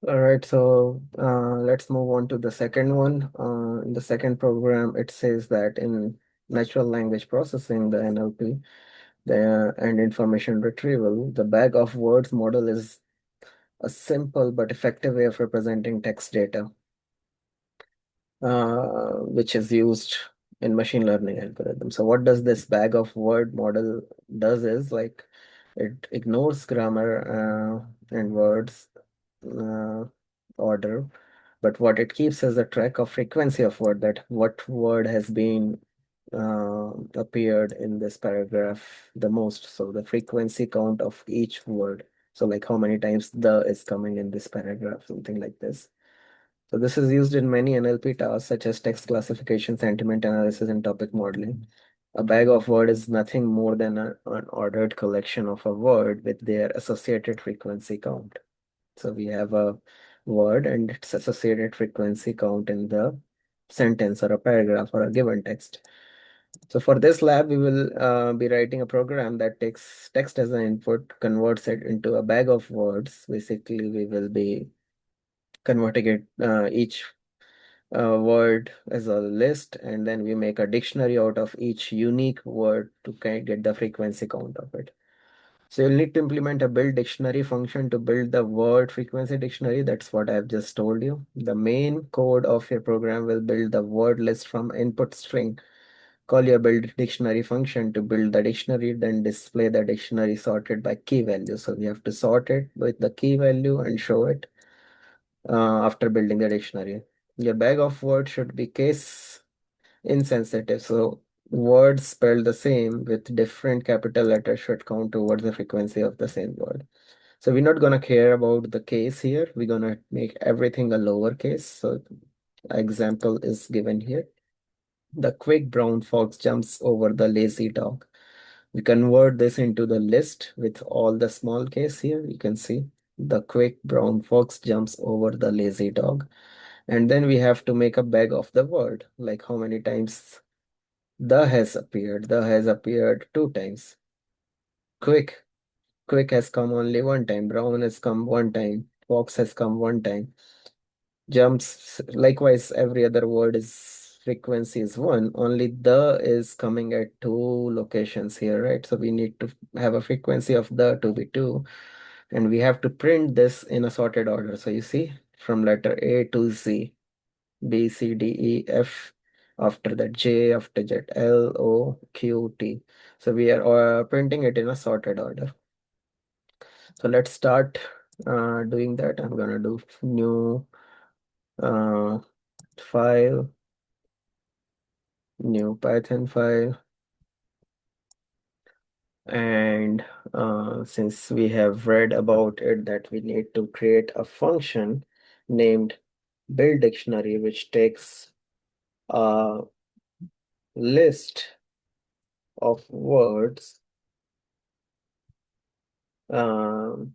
All right, so let's move on to the second one. In the second program, it says that in natural language processing, the NLP, and information retrieval, the bag of words model is a simple but effective way of representing text data, which is used in machine learning algorithms. So what does this bag of word model does is like it ignores grammar and words uh, order, but what it keeps is a track of frequency of word, that what word has been appeared in this paragraph the most. So the frequency count of each word. So like how many times the is coming in this paragraph, something like this. So this is used in many NLP tasks such as text classification, sentiment analysis, and topic modeling. A bag of word is nothing more than an ordered collection of a word with their associated frequency count. So we have a word and its associated frequency count in the sentence or a paragraph or a given text. So for this lab, we will be writing a program that takes text as an input, converts it into a bag of words. Basically, we will be converting it each word as a list, and then we make a dictionary out of each unique word to get the frequency count of it. So you'll need to implement a build dictionary function to build the word frequency dictionary. That's what I've just told you. The main code of your program will build the word list from input string. Call your build dictionary function to build the dictionary, then display the dictionary sorted by key value. So we have to sort it with the key value and show it after building the dictionary. Your bag of words should be case insensitive. So words spelled the same with different capital letters should count towards the frequency of the same word. So we're not gonna care about the case here. We're gonna make everything a lowercase. So example is given here. The quick brown fox jumps over the lazy dog. We convert this into the list with all the small case here. You can see the quick brown fox jumps over the lazy dog. And then we have to make a bag of the word, like how many times the has appeared. The has appeared two times. Quick. Quick has come only one time. Brown has come one time. Fox has come one time. Jumps, likewise, every other word is frequency is one. Only the is coming at two locations here, right? So we need to have a frequency of the to be two. And we have to print this in a sorted order. So you see, from letter A to Z, B, C, D, E, F, after that J, after that L, O, Q, T. So we are printing it in a sorted order. So let's start doing that. I'm gonna do new uh, file, new Python file. And since we have read about it that we need to create a function named build dictionary, which takes a list of words um,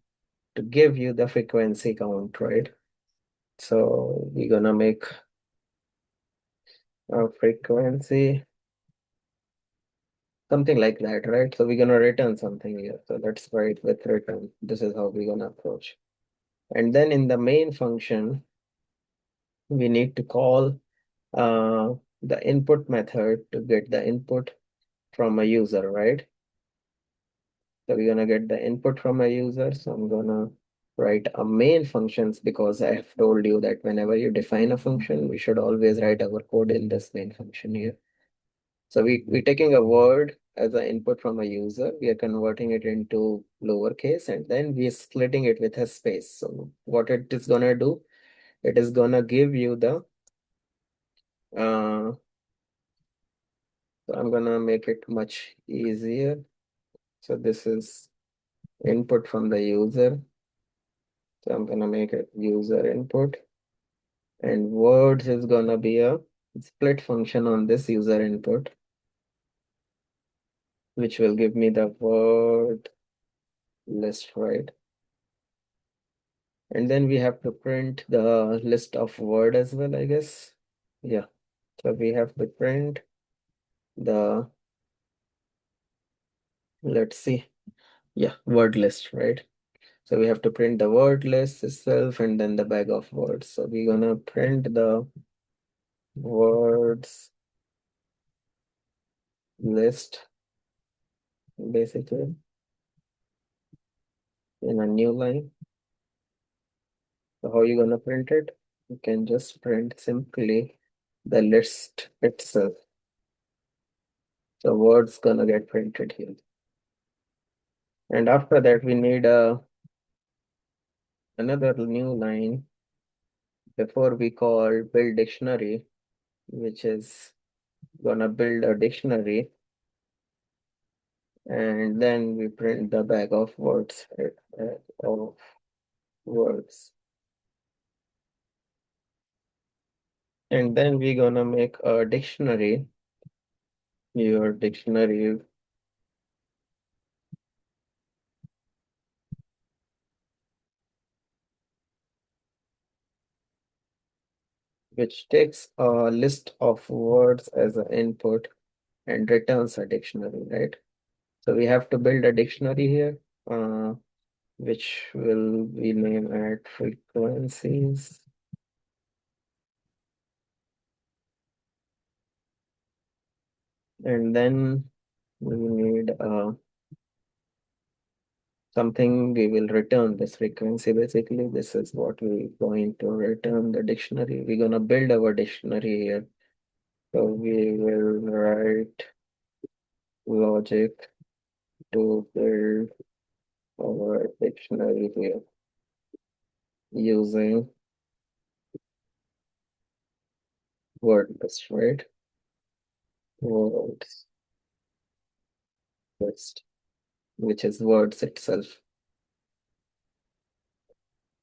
to give you the frequency count, right? So we're gonna make a frequency, something like that, right? So we're gonna return something here. So let's write with return. This is how we're gonna approach. And then in the main function, we need to call the input method to get the input from a user, right? So we're gonna get the input from a user. So I'm gonna write a main functions because I have told you that whenever you define a function, we should always write our code in this main function here. So we're taking a word as an input from a user. We are converting it into lowercase and then we are splitting it with a space. So what it is gonna do, it is gonna give you the uh, so I'm gonna make it much easier. So this is input from the user. So I'm gonna make it user input, and words is gonna be a split function on this user input, which will give me the word list, right? And then we have to print the list of word as well, I guess. Yeah. So we have to print the, let's see. Yeah, word list, right? So we have to print the word list itself and then the bag of words. So we're gonna print the words list basically in a new line. So how you gonna print it? You can just print simply the list itself. So words gonna get printed here. And after that, we need another new line before we call build dictionary, which is gonna build a dictionary, and then we print the bag of words, right? Bag of words. And then we're gonna make a dictionary, your dictionary, which takes a list of words as an input and returns a dictionary, right? So we have to build a dictionary here, which will be named at frequencies. And then we need something we will return this frequency. Basically, this is what we're going to return the dictionary. We're gonna build our dictionary here. So we will write logic to build our dictionary here using word list, right? Words list, which is words itself.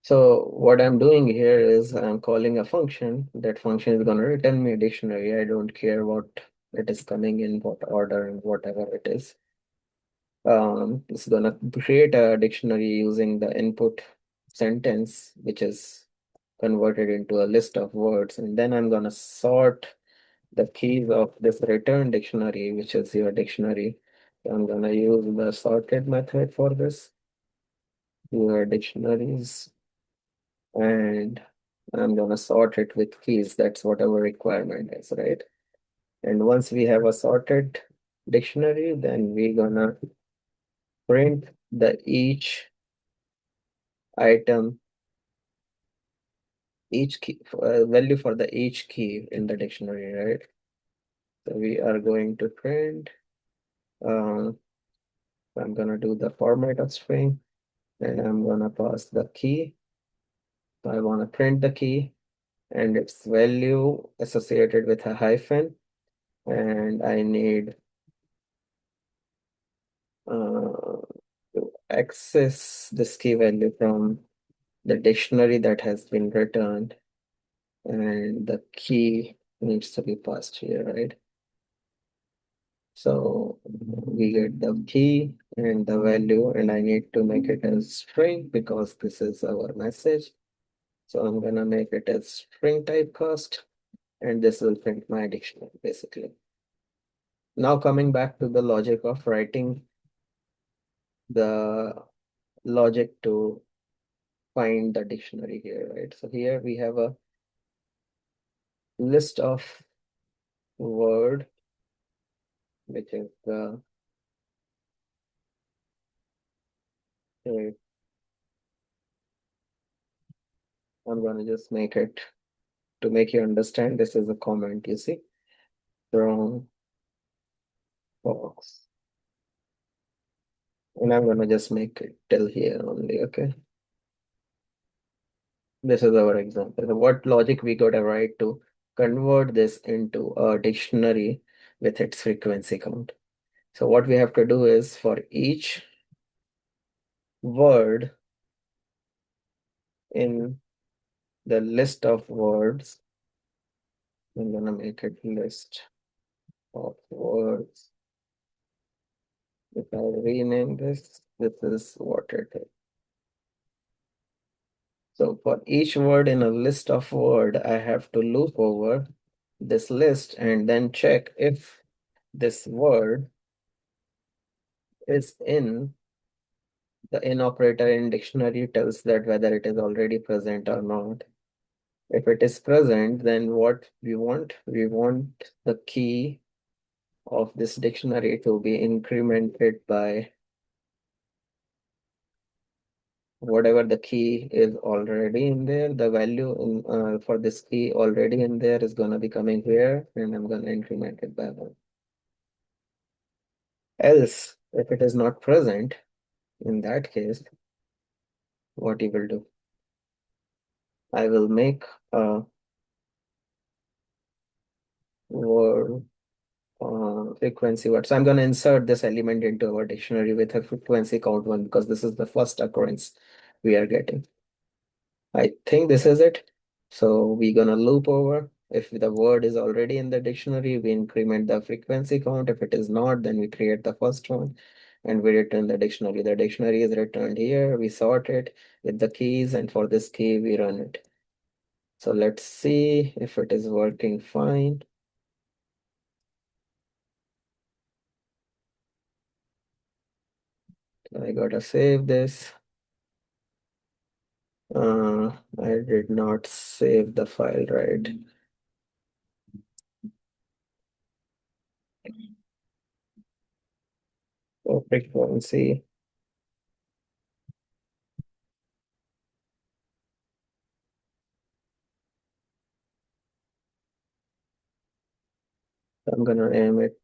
So what I'm doing here is I'm calling a function. That function is going to return me a dictionary. I don't care what it is coming in, what order and whatever it is. It's going to create a dictionary using the input sentence, which is converted into a list of words. And then I'm going to sort the keys of this return dictionary, which is your dictionary. So I'm going to use the sorted method for this, your dictionaries, and I'm gonna sort it with keys. That's whatever requirement is, right? And once we have a sorted dictionary, then we're gonna print the each item, each key value for the each key in the dictionary, right? So we are going to print. Um, I'm gonna do the format of string, and I'm gonna pass the key. So I wanna print the key and its value associated with a hyphen, and I need uh, to access this key value from the dictionary that has been returned, and the key needs to be passed here, right? So we get the key and the value, and I need to make it as string because this is our message. So I'm gonna make it as string typecast, and this will print my dictionary basically. Now coming back to the logic of writing the logic to find the dictionary here, right? So here we have a list of word, which is the uh, I'm gonna just make it to make you understand. This is a comment, you see, from box, and I'm gonna just make it till here only. Okay, this is our example. So what logic we gotta write to convert this into a dictionary with its frequency count? So what we have to do is for each word in the list of words, I'm gonna make it list of words. If I rename this, this is what it is. So for each word in a list of word, I have to loop over this list and then check if this word is in The in operator in dictionary tells that whether it is already present or not. If it is present, then what we want the key of this dictionary to be incremented by whatever the key is already in there. The value in for this key already in there is gonna be coming here, and I'm gonna increment it by one. Else, if it is not present, in that case, what you will do? I will make a word frequency word. So I'm going to insert this element into our dictionary with a frequency count one because this is the first occurrence we are getting. I think this is it. So we're going to loop over. If the word is already in the dictionary, we increment the frequency count. If it is not, then we create the first one and we return the dictionary. The dictionary is returned here. We sort it with the keys, and for this key, we run it. So let's see if it is working fine. I gotta save this. I did not save the file, right? So frequency. I'm gonna name it